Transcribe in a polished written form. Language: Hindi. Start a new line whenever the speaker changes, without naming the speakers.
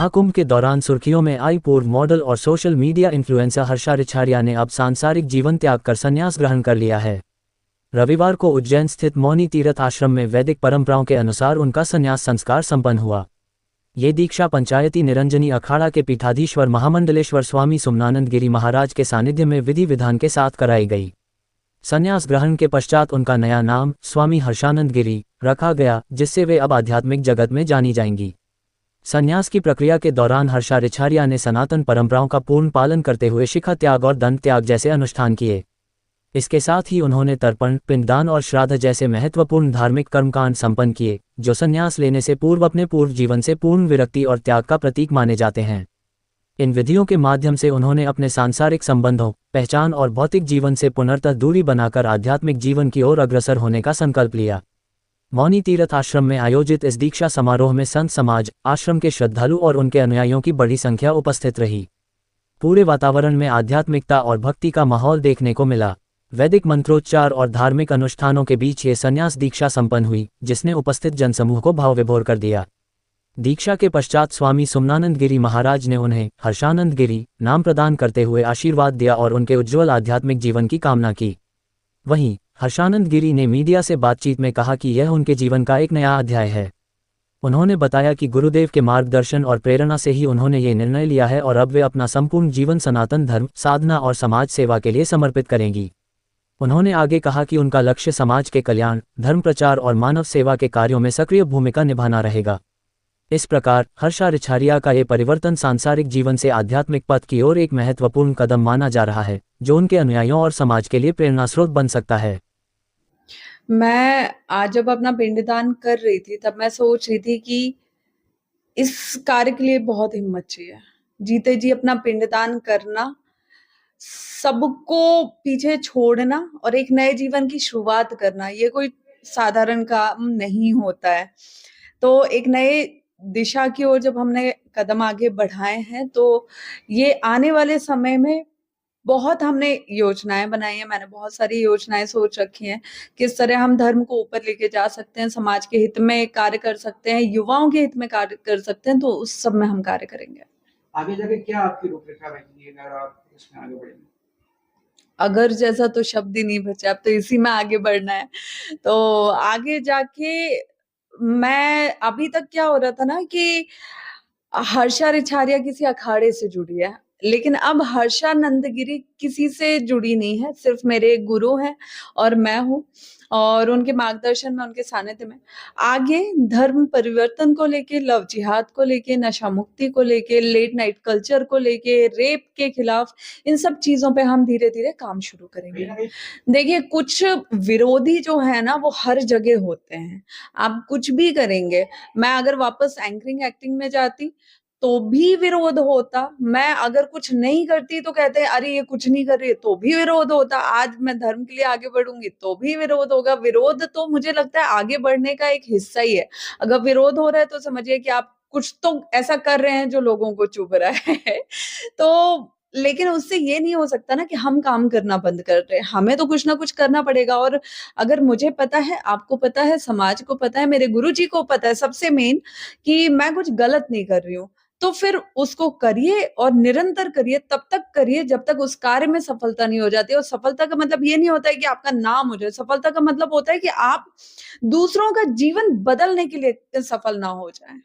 महाकुंभ के दौरान सुर्खियों में आई पूर्व मॉडल और social media influencer Harsha Richharia ने अब सांसारिक जीवन त्याग कर संन्यास ग्रहण कर लिया है। रविवार को उज्जैन स्थित मौनी तीर्थ आश्रम में वैदिक परंपराओं के अनुसार उनका संन्यास संस्कार संपन्न हुआ। ये दीक्षा पंचायती निरंजनी अखाड़ा के पीठाधीश्वर महामंडलेश्वर स्वामी सुमनानंद गिरी महाराज के सानिध्य में विधि विधान के साथ कराई गई। संन्यास ग्रहण के पश्चात उनका नया नाम स्वामी हर्षानंद गिरी रखा गया, जिससे वे अब आध्यात्मिक जगत में जानी जाएंगी। संन्यास की प्रक्रिया के दौरान हर्षा रिछारिया ने सनातन परंपराओं का पूर्ण पालन करते हुए शिखा त्याग और दंड त्याग जैसे अनुष्ठान किए। इसके साथ ही उन्होंने तर्पण, पिंडदान और श्राद्ध जैसे महत्वपूर्ण धार्मिक कर्मकांड संपन्न किए, जो संन्यास लेने से पूर्व अपने पूर्व जीवन से पूर्ण विरक्ति और त्याग का प्रतीक माने जाते हैं। इन विधियों के माध्यम से उन्होंने अपने सांसारिक संबंधों, पहचान और भौतिक जीवन से पुनर्तः दूरी बनाकर आध्यात्मिक जीवन की ओर अग्रसर होने का संकल्प लिया। मौनी तीर्थ आश्रम में आयोजित इस दीक्षा समारोह में संत समाज, आश्रम के श्रद्धालु और उनके अनुयायियों की बड़ी संख्या उपस्थित रही। पूरे वातावरण में आध्यात्मिकता और भक्ति का माहौल देखने को मिला। वैदिक मंत्रोच्चार और धार्मिक अनुष्ठानों के बीच ये संन्यास दीक्षा संपन्न हुई, जिसने उपस्थित जनसमूह को भावविभोर कर दिया। दीक्षा के पश्चात स्वामी सुमनानंद गिरी महाराज ने उन्हें हर्षानंद गिरी नाम प्रदान करते हुए आशीर्वाद दिया और उनके उज्ज्वल आध्यात्मिक जीवन की कामना की। वहीं हर्षानंद गिरी ने मीडिया से बातचीत में कहा कि यह उनके जीवन का एक नया अध्याय है। उन्होंने बताया कि गुरुदेव के मार्गदर्शन और प्रेरणा से ही उन्होंने ये निर्णय लिया है और अब वे अपना संपूर्ण जीवन सनातन धर्म, साधना और समाज सेवा के लिए समर्पित करेंगी। उन्होंने आगे कहा कि उनका लक्ष्य समाज के कल्याण, धर्म प्रचार और मानव सेवा के कार्यों में सक्रिय भूमिका निभाना रहेगा। इस प्रकार हर्षा रिछारिया का ये परिवर्तन सांसारिक जीवन से आध्यात्मिक पथ की ओर एक महत्वपूर्ण कदम माना जा रहा है, जो उनके अनुयायियों और समाज के लिए प्रेरणा स्रोत बन सकता है।
मैं आज जब अपना पिंडदान कर रही थी, तब मैं सोच रही थी कि इस कार्य के लिए बहुत हिम्मत चाहिए। जीते जी अपना पिंडदान करना, सबको पीछे छोड़ना और एक नए जीवन की शुरुआत करना, ये कोई साधारण काम नहीं होता है। तो एक नए दिशा की ओर जब हमने कदम आगे बढ़ाए हैं, तो ये आने वाले समय में बहुत हमने योजनाएँ बनाई हैं। मैंने बहुत सारी योजनाएँ सोच रखी हैं, किस तरह हम धर्म को ऊपर लेके जा सकते हैं, समाज के हित में कार्य कर सकते हैं, युवाओं के हित में कार्य कर सकते हैं, तो उस सब में हम कार्य करेंगे।
आगे जाके क्या आपकी रूपरेखा रहेगी अगर आप इसमें आगे बढ़ेंगे?
अगर जैसा तो शब्द ही नहीं बचा, अब तो इसी में आगे बढ़ना है। तो आगे जाके मैं अभी तक क्या हो रहा था ना कि हर्षा रिछारिया किसी अखाड़े से जुड़ी है, लेकिन अब हर्षा नंदगिरी किसी से जुड़ी नहीं है, सिर्फ मेरे एक गुरु हैं और मैं हूँ और उनके मार्गदर्शन में, उनके सानिध्य में आगे धर्म परिवर्तन को लेके, लव जिहाद को लेके, नशा मुक्ति को लेके, लेट नाइट कल्चर को लेके, रेप के खिलाफ, इन सब चीज़ों पे हम धीरे-धीरे काम शुरू करेंगे। देखिए, कुछ विरोधी जो है ना, वो हर जगह होते हैं। आप कुछ भी करेंगे, मैं अगर वापस एंकरिंग एक्टिंग में जाती, तो भी विरोध होता। मैं अगर कुछ नहीं करती तो कहते हैं अरे ये कुछ नहीं कर रही है, तो भी विरोध होता। आज मैं धर्म के लिए आगे बढ़ूँगी तो भी विरोध होगा। विरोध तो मुझे लगता है आगे बढ़ने का एक हिस्सा ही है। अगर विरोध हो रहा है तो समझिए कि आप कुछ तो ऐसा कर रहे हैं जो लोगों को चुभ रहा है। तो लेकिन उससे ये नहीं हो सकता ना कि हम काम करना बंद कर रहे हैं। हमें तो कुछ ना कुछ करना पड़ेगा और अगर मुझे पता है, आपको पता है, समाज को पता है, मेरे गुरुजी को पता है सबसे मेन कि मैं कुछ गलत नहीं कर रही हूँ, तो फिर उसको करिए और निरंतर करिए, तब तक करिए जब तक उस कार्य में सफलता नहीं हो जाती। और सफलता का मतलब ये नहीं होता है कि आपका नाम हो जाए, सफलता का मतलब होता है कि आप दूसरों का जीवन बदलने के लिए सफल ना हो जाएँ।